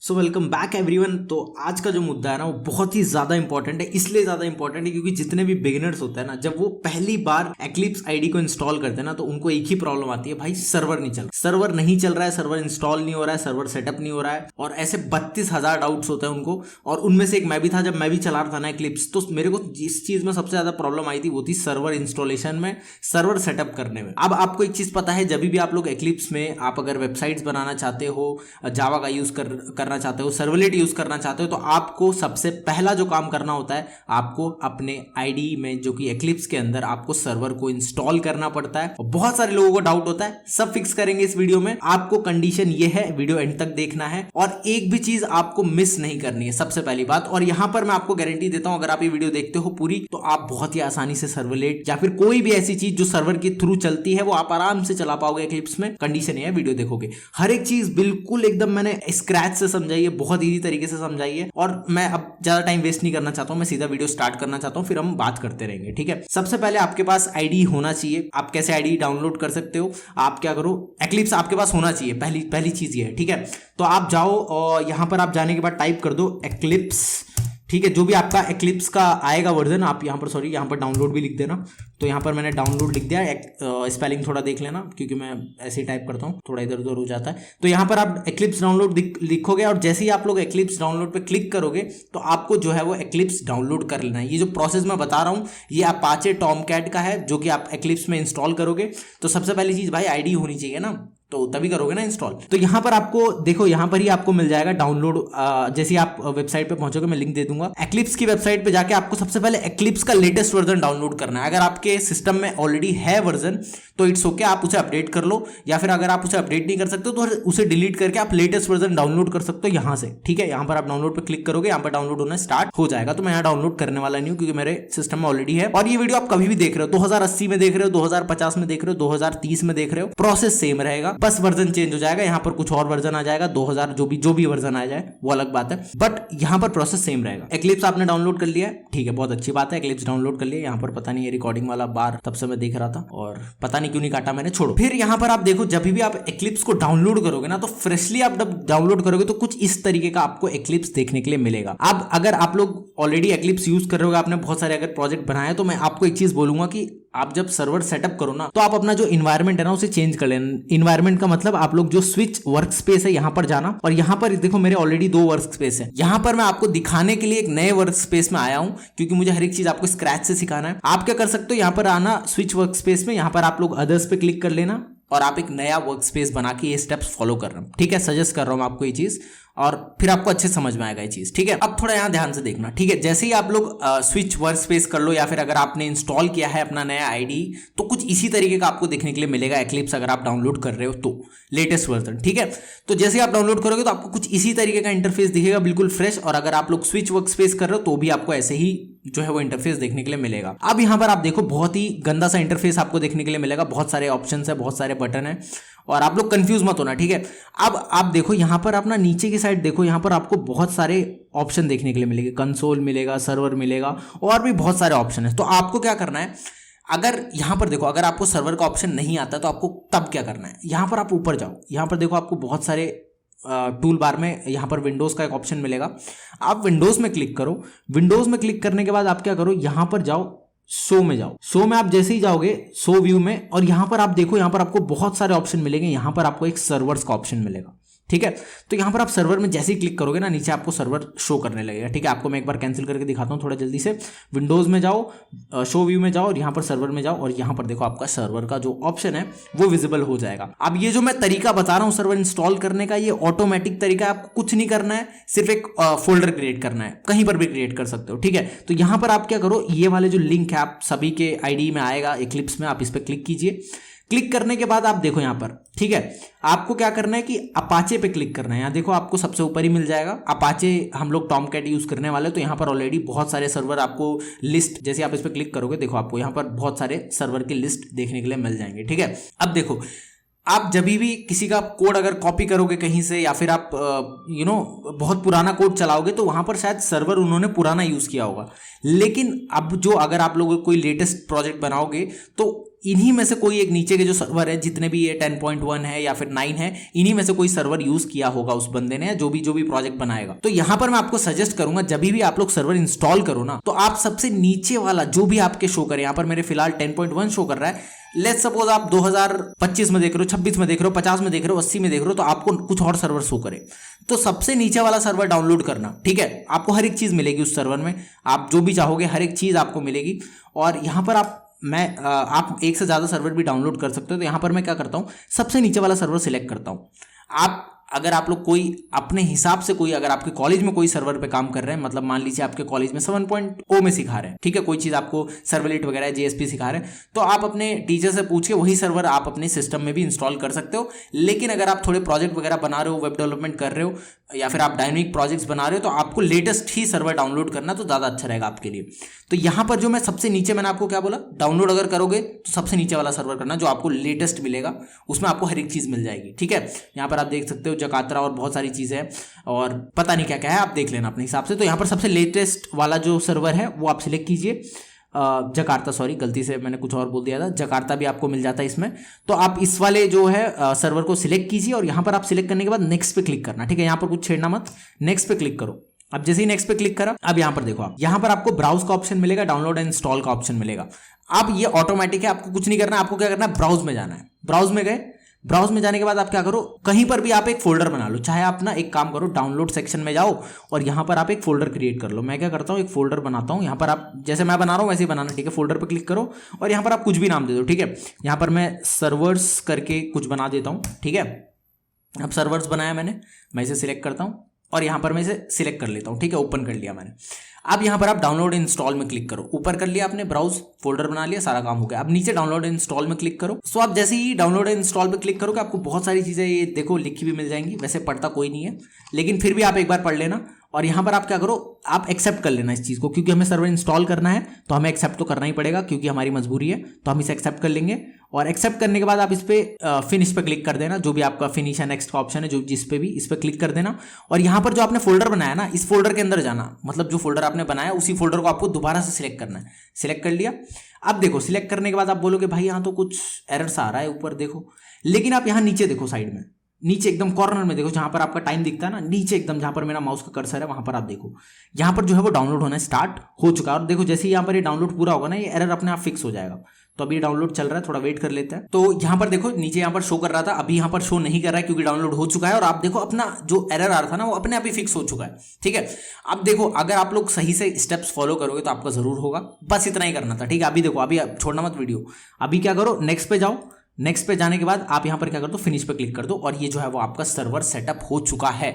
So welcome back everyone. तो आज का जो मुद्दा है ना वो बहुत ही ज्यादा इंपॉर्टेंट है। इसलिए ज्यादा इंपॉर्टेंट है क्योंकि जितने भी बिगिनर्स होते हैं ना, जब वो पहली बार एक्लिप्स आईडी को इंस्टॉल करते हैं ना, तो उनको एक ही प्रॉब्लम आती है, भाई सर्वर नहीं चल रहा है, सर्वर इंस्टॉल नहीं हो रहा है, सर्वर सेटअप नहीं हो रहा है, और ऐसे 32,000 डाउट्स होते हैं उनको। और उनमें से एक मैं भी था। जब मैं भी चला रहा था ना एक्लिप्स, तो मेरे को जिस चीज में सबसे ज्यादा प्रॉब्लम आई थी वो थी सर्वर इंस्टॉलेशन में, सर्वर सेटअप करने में। अब आपको एक चीज पता है, जब भी आप लोग एक्लिप्स में आप अगर वेबसाइट्स बनाना चाहते हो, जावा का यूज करना चाहते हो, सर्वलेट यूज करना चाहते हो, तो आपको सबसे पहला जो काम करना होता है, आपको अपने आईडी में जो कि एक्लिप्स के अंदर आपको सर्वर को इंस्टॉल करना पड़ता है। और बहुत सारे लोगों को डाउट होता है, सब फिक्स करेंगे इस वीडियो में। आपको कंडीशन ये है, वीडियो एंड तक देखना है और एक भी चीज आपको मिस नहीं करनी है, सबसे पहली बात। और यहां पर मैं आपको गारंटी देता हूं, अगर आप ये वीडियो देखते हो पूरी, तो आप बहुत ही आसानी से सर्वलेट या फिर कोई भी ऐसी चीज जो सर्वर के थ्रू चलती है वो आप आराम से चला पाओगे एक्लिप्स में। कंडीशन ये है, वीडियो देखोगे हर एक चीज बिल्कुल एकदम मैंने स्क्रैच से समझाई है, बहुत इजी तरीके से समझाई है। और मैं अब ज्यादा टाइम वेस्ट नहीं करना चाहता हूं, मैं सीधा वीडियो स्टार्ट करना चाहता हूं, फिर हम बात करते रहेंगे, ठीक है। सबसे पहले आपके पास आईडी होना चाहिए। आप कैसे आईडी डाउनलोड कर सकते हो, आप क्या करो, एक्लिप्स आपके पास होना चाहिए, पहली चीज ये है, ठीक है। तो आप जाओ और यहां पर आप जाने के बाद टाइप कर दो एक्लिप्स, ठीक है। जो भी आपका एक्लिप्स का आएगा वर्जन, आप यहाँ पर डाउनलोड भी लिख देना। तो यहाँ पर मैंने डाउनलोड लिख दिया। स्पेलिंग थोड़ा देख लेना क्योंकि मैं ऐसे ही टाइप करता हूँ, थोड़ा इधर उधर हो जाता है। तो यहाँ पर आप एक्लिप्स डाउनलोड लिखोगे और जैसे ही आप लोग एक्लिप्स डाउनलोड पे क्लिक करोगे तो आपको जो है वो एक्लिप्स डाउनलोड कर लेना है। ये जो प्रोसेस मैं बता रहा हूँ ये अपाचे टॉमकैट का है, जो कि आप एक्लिप्स में इंस्टॉल करोगे। तो सबसे पहली चीज भाई आईडी होनी चाहिए ना, तो तभी करोगे ना इंस्टॉल। तो यहां पर आपको देखो, यहां पर ही आपको मिल जाएगा डाउनलोड। जैसे आप वेबसाइट पे पहुंचोगे, मैं लिंक दे दूंगा। एक्लिप्स की वेबसाइट पे जाके आपको सबसे पहले एक्लिप्स का लेटेस्ट वर्जन डाउनलोड करना है। अगर आपके सिस्टम में ऑलरेडी है वर्जन तो इट्स ओके, आप उसे अपडेट कर लो, या फिर अगर आप उसे अपडेट नहीं कर सकते तो उसे डिलीट करके आप लेटेस्ट वर्जन डाउनलोड कर सकते हो यहां से, ठीक है। यहां पर आप डाउनलोड पे क्लिक करोगे, यहां पर डाउनलोड होना स्टार्ट हो जाएगा। तो मैं यहां डाउनलोड करने वाला नहीं हूं क्योंकि मेरे सिस्टम में ऑलरेडी है। और ये वीडियो आप कभी भी देख रहे हो, 2080 में देख रहे हो, 2050 में देख रहे हो, 2030 में देख रहे हो, प्रोसेस सेम रहेगा, बस वर्जन चेंज हो जाएगा। यहां पर कुछ और वर्जन आ जाएगा, 2000 जो भी वर्जन आ जाए वो अलग बात है, बट यहां पर प्रोसेस सेम रहेगा। एक्लिप्स आपने डाउनलोड कर लिया है, ठीक है, बहुत अच्छी बात है। एक्लिप्स डाउनलोड कर लिया। यहां पर पता नहीं ये रिकॉर्डिंग वाला बार तब से मैं देख रहा था और पता नहीं क्यों नहीं काटा मैंने, छोड़ो। फिर यहां पर आप देखो, जब भी आप एक्लिप्स को डाउनलोड करोगे ना, तो फ्रेशली आप डाउनलोड करोगे तो कुछ इस तरीके का आपको एक्लिप्स देखने के लिए मिलेगा। अब अगर आप लोग ऑलरेडी एक्लिप्स यूज कर रहे हो, आपने बहुत सारे अगर प्रोजेक्ट बनाए, तो मैं आपको एक चीज बोलूंगा कि आप जब सर्वर सेटअप करो ना, तो आप अपना जो इन्वायरमेंट है ना उसे चेंज कर लेना। इन्वायरमेंट का मतलब आप लोग जो स्विच वर्क स्पेस है यहां पर जाना, और यहां पर देखो मेरे ऑलरेडी 2 वर्क स्पेस है। यहां पर मैं आपको दिखाने के लिए एक नए वर्क स्पेस में आया हूं क्योंकि मुझे हर एक चीज आपको स्क्रैच से सिखाना है। आप क्या कर सकते हो, यहां पर आना स्विच वर्क स्पेस में, यहां पर आप लोग अदर्स पे क्लिक कर लेना और आप एक नया वर्क स्पेस बना के ये स्टेप्स फॉलो कर रहा हूं, ठीक है। सजेस्ट कर रहा हूं आपको ये चीज, और फिर आपको अच्छे समझ में आएगा ये चीज, ठीक है। अब थोड़ा यहां ध्यान से देखना, ठीक है। जैसे ही आप लोग स्विच वर्क स्पेस कर लो, या फिर अगर आपने इंस्टॉल किया है अपना नया आईडी, तो कुछ इसी तरीके का आपको देखने के लिए मिलेगा एक्लिप्स, अगर आप डाउनलोड कर रहे हो तो लेटेस्ट वर्जन, ठीक है। तो जैसे ही आप डाउनलोड करोगे तो आपको कुछ इसी तरीके का इंटरफेस दिखेगा, बिल्कुल फ्रेश। और अगर आप लोग स्विच वर्क स्पेस कर रहे हो तो भी आपको ऐसे ही जो है वो इंटरफेस देखने के लिए मिलेगा। अब यहां पर आप देखो, बहुत ही गंदा सा इंटरफेस आपको देखने के लिए मिलेगा, बहुत सारे ऑप्शन है, बहुत सारे बटन है, और आप लोग कंफ्यूज मत होना, ठीक है। अब आप देखो यहां पर अपना नीचे की साइड देखो, यहां पर आपको बहुत सारे ऑप्शन देखने के लिए मिलेंगे, कंसोल मिलेगा, सर्वर मिलेगा, और भी बहुत सारे ऑप्शन है। तो आपको क्या करना है, अगर यहां पर देखो, अगर आपको सर्वर का ऑप्शन नहीं आता तो आपको तब क्या करना है, यहां पर आप ऊपर जाओ, यहां पर देखो आपको बहुत सारे टूल बार में यहां पर विंडोज का एक ऑप्शन मिलेगा। आप विंडोज में क्लिक करो। विंडोज में क्लिक करने के बाद आप क्या करो, यहां पर जाओ, शो में जाओ। शो में आप जैसे ही जाओगे, शो व्यू में, और यहां पर आप देखो, यहां पर आपको बहुत सारे ऑप्शन मिलेंगे। यहां पर आपको एक सर्वर्स का ऑप्शन मिलेगा, ठीक है। तो यहां पर आप सर्वर में जैसे ही क्लिक करोगे ना, नीचे आपको सर्वर शो करने लगेगा, ठीक है। आपको मैं एक बार कैंसिल करके दिखाता हूं थोड़ा जल्दी से। विंडोज में जाओ, शो व्यू में जाओ, और यहां पर सर्वर में जाओ, और यहां पर देखो आपका सर्वर का जो ऑप्शन है वो विजिबल हो जाएगा। अब ये जो मैं तरीका बता रहा हूं सर्वर इंस्टॉल करने का, ये ऑटोमेटिक तरीका है, आपको कुछ नहीं करना है, सिर्फ एक फोल्डर क्रिएट करना है, कहीं पर भी क्रिएट कर सकते हो, ठीक है। तो यहां पर आप क्या करो, ये वाले जो लिंक है आप सभी के आईडी में आएगा एक्लिप्स में, आप इस पर क्लिक कीजिए। क्लिक करने के बाद आप देखो यहां पर, ठीक है, आपको क्या करना है कि अपाचे पे क्लिक करना है। यहां देखो आपको सबसे ऊपर ही मिल जाएगा अपाचे, हम लोग टॉमकैट यूज करने वाले, तो यहां पर ऑलरेडी बहुत सारे सर्वर आपको लिस्ट, जैसे आप इस पे क्लिक करोगे देखो आपको यहां पर बहुत सारे सर्वर की लिस्ट देखने के लिए मिल जाएंगे, ठीक है। अब देखो, आप जब भी किसी का कोड अगर कॉपी करोगे कहीं से, या फिर आप बहुत पुराना कोड चलाओगे, तो वहां पर शायद सर्वर उन्होंने पुराना यूज किया होगा। लेकिन अब जो अगर आप लोग कोई लेटेस्ट प्रोजेक्ट बनाओगे तो इन्हीं में से कोई एक नीचे के जो सर्वर है, जितने भी ये 10.1 है या फिर 9 है, इन्हीं में से कोई सर्वर यूज किया होगा उस बंदे ने, जो भी प्रोजेक्ट बनाएगा। तो यहां पर मैं आपको सजेस्ट करूंगा जब भी आप लोग सर्वर इंस्टॉल करो ना, तो आप सबसे नीचे वाला जो भी आपके शो करे, यहां पर मेरे फिलहाल 10.1 शो कर रहा है, लेट्स सपोज आप 2025 में देख रहे हो, 26 में देख रहे हो, 50 में देख रहे हो, 80 में देख रहे हो, तो आपको कुछ और सर्वर शो करे, तो सबसे नीचे वाला सर्वर डाउनलोड करना, ठीक है। आपको हर एक चीज मिलेगी उस सर्वर में, आप जो भी चाहोगे हर एक चीज आपको मिलेगी। और यहां पर आप एक से ज्यादा सर्वर भी डाउनलोड कर सकते हो। तो यहां पर मैं क्या करता हूं, सबसे नीचे वाला सर्वर सिलेक्ट करता हूं। अगर आप लोग कोई अपने हिसाब से कोई, अगर आपके कॉलेज में कोई सर्वर पे काम कर रहे हैं, मतलब मान लीजिए आपके कॉलेज में 7.0 में सिखा रहे हैं, ठीक है, कोई चीज आपको सर्वलेट वगैरह जेएसपी सिखा रहे हैं, तो आप अपने टीचर से पूछ के वही सर्वर आप अपने सिस्टम में भी इंस्टॉल कर सकते हो। लेकिन अगर आप थोड़े प्रोजेक्ट वगैरह बना रहे हो, वेब डेवलपमेंट कर रहे हो, या फिर आप डायनेमिक प्रोजेक्ट्स बना रहे हो, तो आपको लेटेस्ट ही सर्वर डाउनलोड करना तो ज्यादा अच्छा रहेगा आपके लिए। तो यहां पर जो मैं सबसे नीचे, मैंने आपको क्या बोला, डाउनलोड अगर करोगे तो सबसे नीचे वाला सर्वर करना, जो आपको लेटेस्ट मिलेगा, उसमें आपको हर एक चीज मिल जाएगी, ठीक है। यहां पर आप देख सकते हो जकार्ता और बहुत सारी चीजें हैं, और पता नहीं क्या क्या है, आप देख लेना अपने हिसाब से। तो यहां पर सबसे लेटेस्ट वाला जो सर्वर है वो आप सिलेक्ट कीजिए। जकार्ता, सॉरी गलती से मैंने कुछ और बोल दिया था, जकार्ता भी आपको मिल जाता है इसमें। तो आप इस वाले जो है सर्वर को सिलेक्ट कीजिए, और यहां पर आप सिलेक्ट करने के बाद नेक्स्ट पे क्लिक करना, ठीक है। यहां पर कुछ छेड़ना मत, नेक्स्ट पे क्लिक करो। अब जैसे ही नेक्स्ट पे क्लिक करा, अब यहां पर देखो, आप यहां पर आपको ब्राउज का ऑप्शन मिलेगा, डाउनलोड एंड इंस्टॉल का ऑप्शन मिलेगा। अब ये ऑटोमेटिक है, आपको कुछ नहीं करना है, आपको क्या करना है, ब्राउज में जाना है। ब्राउज में गए, ब्राउज में जाने के बाद आप क्या करो, कहीं पर भी आप एक फोल्डर बना लो, चाहे आप ना एक काम करो, डाउनलोड सेक्शन में जाओ और यहां पर आप एक फोल्डर क्रिएट कर लो। मैं क्या करता हूं, एक फोल्डर बनाता हूं, यहां पर आप जैसे मैं बना रहा हूं वैसे ही बनाना, ठीक है। फोल्डर पर क्लिक करो और यहां पर आप कुछ भी नाम दे दो, ठीक है। यहां पर मैं सर्वर्स करके कुछ बना देता हूं, ठीक है। अब सर्वर्स बनाया मैंने, मैं इसे सिलेक्ट करता हूं और यहां पर मैं इसे सिलेक्ट कर लेता हूं, ठीक है। ओपन कर लिया मैंने। अब यहां पर आप डाउनलोड इंस्टॉल में क्लिक करो, ऊपर कर लिया आपने, ब्राउज फोल्डर बना लिया, सारा काम हो गया। अब नीचे डाउनलोड इंस्टॉल में क्लिक करो। सो आप जैसे ही डाउनलोड इंस्टॉल पे क्लिक करोगे, आपको बहुत सारी चीजें ये देखो लिखी भी मिल जाएंगी। वैसे पढ़ता कोई नहीं है, लेकिन फिर भी आप एक बार पढ़ लेना। और यहां पर आप क्या करो, आप एक्सेप्ट कर लेना इस चीज को, क्योंकि हमें सर्वर इंस्टॉल करना है तो हमें एक्सेप्ट तो करना ही पड़ेगा, क्योंकि हमारी मजबूरी है। तो हम इसे एक्सेप्ट कर लेंगे, और एक्सेप्ट करने के बाद आप इस पे फिनिश पे क्लिक कर देना, जो भी आपका फिनिश या नेक्स्ट का ऑप्शन है, जो जिस पे भी, इस पे क्लिक कर देना। और यहां पर जो आपने फोल्डर बनाया ना, इस फोल्डर के अंदर जाना, मतलब जो फोल्डर आपने बनाया उसी फोल्डर को आपको दोबारा से सिलेक्ट करना है। सिलेक्ट कर लिया। अब देखो, सिलेक्ट करने के बाद आप बोलोगे भाई यहाँ तो कुछ एरर्स आ रहा है ऊपर देखो, लेकिन आप यहाँ नीचे देखो, साइड में नीचे एकदम कॉर्नर में देखो, जहां पर आपका टाइम दिखता है ना, नीचे एकदम जहां पर मेरा माउस का कर्सर है, वहां पर आप देखो, यहां पर जो है वो डाउनलोड होना स्टार्ट हो चुका है। और देखो जैसे ही यहां पर ये डाउनलोड पूरा होगा ना, ये एरर अपने आप फिक्स हो जाएगा। तो अभी डाउनलोड चल रहा है, थोड़ा वेट कर लेते हैं। तो यहां पर देखो नीचे यहां पर शो कर रहा था, अभी यहां पर शो नहीं कर रहा है क्योंकि डाउनलोड हो चुका है। और आप देखो अपना जो एरर आ रहा था ना, वो अपने आप ही फिक्स हो चुका है, ठीक है। अब देखो, अगर आप लोग सही से स्टेप्स फॉलो करोगे तो आपका जरूर होगा, बस इतना ही करना था, ठीक है। अभी देखो, अभी छोड़ना मत वीडियो, अभी क्या करो, नेक्स्ट पे जाओ। नेक्स्ट पे जाने के बाद आप यहां पर क्या कर दो, फिनिश पे क्लिक कर दो, और ये जो है वो आपका सर्वर सेटअप हो चुका है।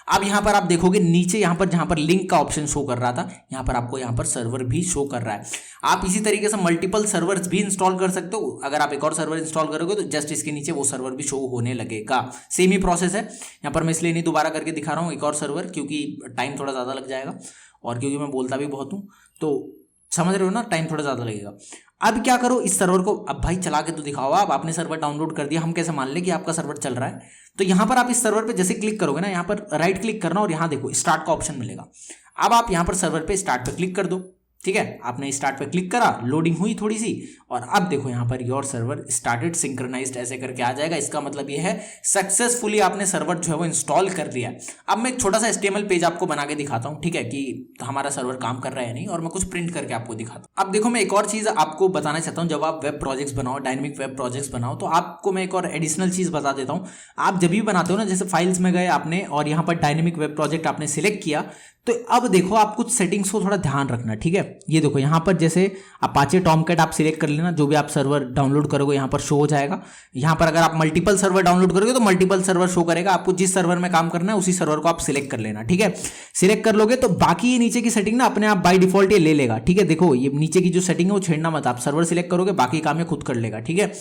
अब यहां पर आप देखोगे नीचे, यहां पर जहां पर लिंक का ऑप्शन शो कर रहा था, यहां पर आपको यहां पर सर्वर भी शो कर रहा है। आप इसी तरीके से मल्टीपल सर्वर्स भी इंस्टॉल कर सकते हो। अगर आप एक और सर्वर इंस्टॉल करोगे तो जस्ट इसके नीचे वो सर्वर भी शो होने लगेगा। सेम ही प्रोसेस है। यहां पर मैं इसलिए नहीं दोबारा करके दिखा रहा हूं एक और सर्वर, क्योंकि टाइम थोड़ा ज्यादा लग जाएगा, और क्योंकि मैं बोलता भी बहुत हूं, तो समझ रहे हो ना, टाइम थोड़ा ज्यादा लगेगा। अब क्या करो, इस सर्वर को अब भाई चला के तो दिखाओ। आप आपने सर्वर डाउनलोड कर दिया, हम कैसे मान ले कि आपका सर्वर चल रहा है। तो यहां पर आप इस सर्वर पे जैसे क्लिक करोगे ना, यहां पर राइट क्लिक करना और यहां देखो स्टार्ट का ऑप्शन मिलेगा। अब आप यहां पर सर्वर पे स्टार्ट पे क्लिक कर दो, ठीक है। आपने स्टार्ट पे क्लिक करा, लोडिंग हुई थोड़ी सी, और अब देखो यहां per your server started synchronised ऐसे करके आ जाएगा। इसका मतलब ये है सक्सेसफुली आपने सर्वर जो है वो इंस्टॉल कर लिया है। अब मैं एक छोटा सा HTML पेज आपको बना के दिखाता हूं, ठीक है, कि हमारा सर्वर काम कर रहा है नहीं, और मैं कुछ प्रिंट करके आपको दिखाता हूं। अब देखो, मैं एक और चीज आपको बताना चाहता हूं। जब आप वेब प्रोजेक्ट्स बनाओ, डायनेमिक वेब प्रोजेक्ट्स बनाओ, तो आपको मैं एक और एडिशनल चीज बता देता हूं। आप जब भी बनाते हो ना, जैसे फाइल्स में गए आपने और यहां पर डायनेमिक वेब प्रोजेक्ट आपने सिलेक्ट किया, तो अब देखो आप कुछ सेटिंग्स को थोड़ा ध्यान रखना, ठीक है। ये देखो यहां पर जैसे अपाचे टॉमकैट आप सिलेक्ट कर लेना, जो भी आप सर्वर डाउनलोड करोगे यहां पर शो हो जाएगा। यहां पर अगर आप मल्टीपल सर्वर डाउनलोड करोगे तो मल्टीपल सर्वर शो करेगा। आपको जिस सर्वर में काम करना है उसी सर्वर को आप सिलेक्ट कर लेना, ठीक है। सिलेक्ट कर लोगे तो बाकी ये नीचे की सेटिंग ना अपने आप बाय डिफॉल्ट ये ले लेगा, ठीक है। देखो ये नीचे की जो सेटिंग है वो छेड़ना मत, आप सर्वर सिलेक्ट करोगे, बाकी काम ये खुद कर लेगा, ठीक है।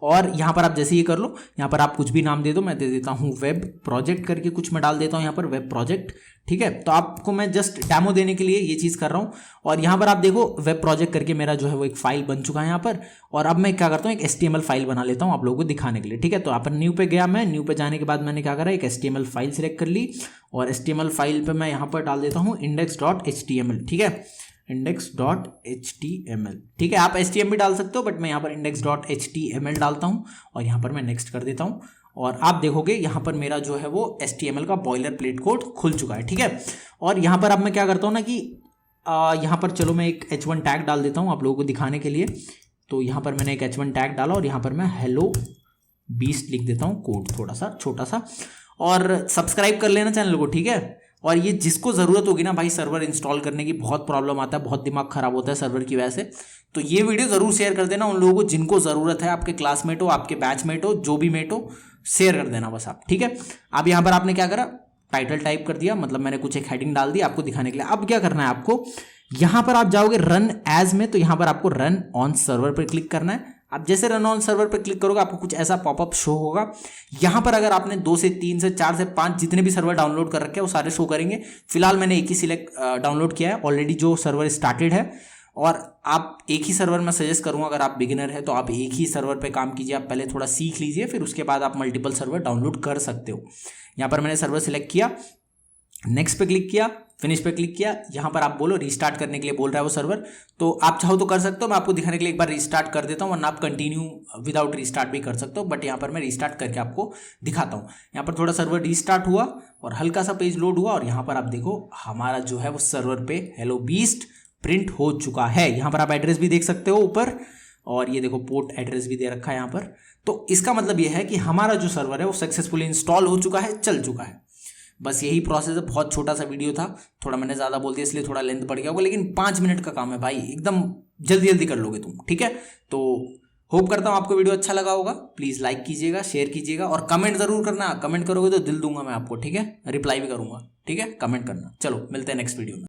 और यहां पर आप जैसे ये कर लो, यहां पर आप कुछ भी नाम दे दो, मैं दे देता हूं वेब प्रोजेक्ट करके कुछ मैं डाल देता हूं, यहां पर वेब प्रोजेक्ट, ठीक है। तो आपको मैं जस्ट डेमो देने के लिए ये चीज कर रहा हूं। और यहां पर आप देखो वेब प्रोजेक्ट करके मेरा जो है वो एक फाइल बन चुका है यहां पर। और अब मैं क्या करता हूं, एक HTML फाइल बना लेता हूं आप लोगों को दिखाने के लिए, ठीक है। तो आप न्यू पे गया, मैं न्यू पे जाने के बाद मैंने क्या करा, एक HTML फाइल सिलेक्ट कर ली, और HTML फाइल पे मैं यहां पर डाल देता हूं index.html, ठीक है। index.html। ठीक है, आप HTML भी डाल सकते हो, बट मैं यहाँ पर index.html डालता हूँ और यहाँ पर मैं नेक्स्ट कर देता हूँ और आप देखोगे यहाँ पर मेरा जो है वो HTML का बॉयलर प्लेट कोड खुल चुका है। ठीक है, और यहाँ पर अब मैं क्या करता हूँ ना कि यहाँ पर चलो मैं एक h1 टैग डाल देता हूँ आप लोगों को दिखाने के लिए। तो यहाँ पर मैंने एक h1 टैग डाला और यहाँ पर मैं हेलो बीस्ट लिख देता हूँ, कोड थोड़ा सा छोटा सा, और सब्सक्राइब कर लेना चैनल को। ठीक है, और ये जिसको ज़रूरत होगी ना भाई, सर्वर इंस्टॉल करने की बहुत प्रॉब्लम आता है, बहुत दिमाग खराब होता है सर्वर की वजह से, तो ये वीडियो ज़रूर शेयर कर देना उन लोगों को जिनको ज़रूरत है, आपके क्लासमेट हो, आपके बैचमेट हो, जो भी मेट हो, शेयर कर देना बस आप। ठीक है, अब यहाँ पर आपने क्या करा, टाइटल टाइप कर दिया, मतलब मैंने कुछ एक हेडिंग डाल दी आपको दिखाने के लिए। अब क्या करना है आपको, यहाँ पर आप जाओगे रन एज में, तो यहाँ पर आपको रन ऑन सर्वर पर क्लिक करना है। आप जैसे रन ऑन सर्वर पर क्लिक करोगे आपको कुछ ऐसा पॉपअप शो होगा। यहाँ पर अगर आपने 2 से 3 से 4 से 5 जितने भी सर्वर डाउनलोड कर रखे हैं वो सारे शो करेंगे। फिलहाल मैंने एक ही सिलेक्ट डाउनलोड किया है ऑलरेडी, जो सर्वर स्टार्टेड है। और आप एक ही सर्वर मैं सजेस्ट करूँगा, अगर आप बिगिनर है तो आप एक ही सर्वर पे काम कीजिए, आप पहले थोड़ा सीख लीजिए, फिर उसके बाद आप मल्टीपल सर्वर डाउनलोड कर सकते हो। यहाँ पर मैंने सर्वर सिलेक्ट किया, नेक्स्ट पे क्लिक किया, फिनिश पे क्लिक किया। यहाँ पर आप बोलो रिस्टार्ट करने के लिए बोल रहा है वो सर्वर, तो आप चाहो तो कर सकते हो। मैं आपको दिखाने के लिए एक बार रिस्टार्ट कर देता हूँ, वरना आप कंटिन्यू विदाउट रिस्टार्ट भी कर सकते हो, बट यहाँ पर मैं रिस्टार्ट करके आपको दिखाता हूँ। यहाँ पर थोड़ा सर्वर रिस्टार्ट हुआ और हल्का सा पेज लोड हुआ और यहाँ पर आप देखो हमारा जो है वो सर्वर पे हेलो बीस्ट प्रिंट हो चुका है। यहाँ पर आप एड्रेस भी देख सकते हो ऊपर, और ये देखो पोर्ट एड्रेस भी दे रखा है यहाँ पर। तो इसका मतलब ये है कि हमारा जो सर्वर है वो सक्सेसफुली इंस्टॉल हो चुका है, चल चुका है। बस यही प्रोसेस है। बहुत छोटा सा वीडियो था, थोड़ा मैंने ज़्यादा बोल दिया इसलिए थोड़ा लेंथ बढ़ गया होगा, लेकिन 5 मिनट का काम है भाई, एकदम जल्दी जल्दी कर लोगे तुम। ठीक है, तो होप करता हूँ आपको वीडियो अच्छा लगा होगा। प्लीज़ लाइक कीजिएगा, शेयर कीजिएगा और कमेंट ज़रूर करना। कमेंट करोगे तो दिल दूंगा मैं आपको। ठीक है, रिप्लाई भी करूँगा। ठीक है, कमेंट करना। चलो मिलते हैं नेक्स्ट वीडियो में।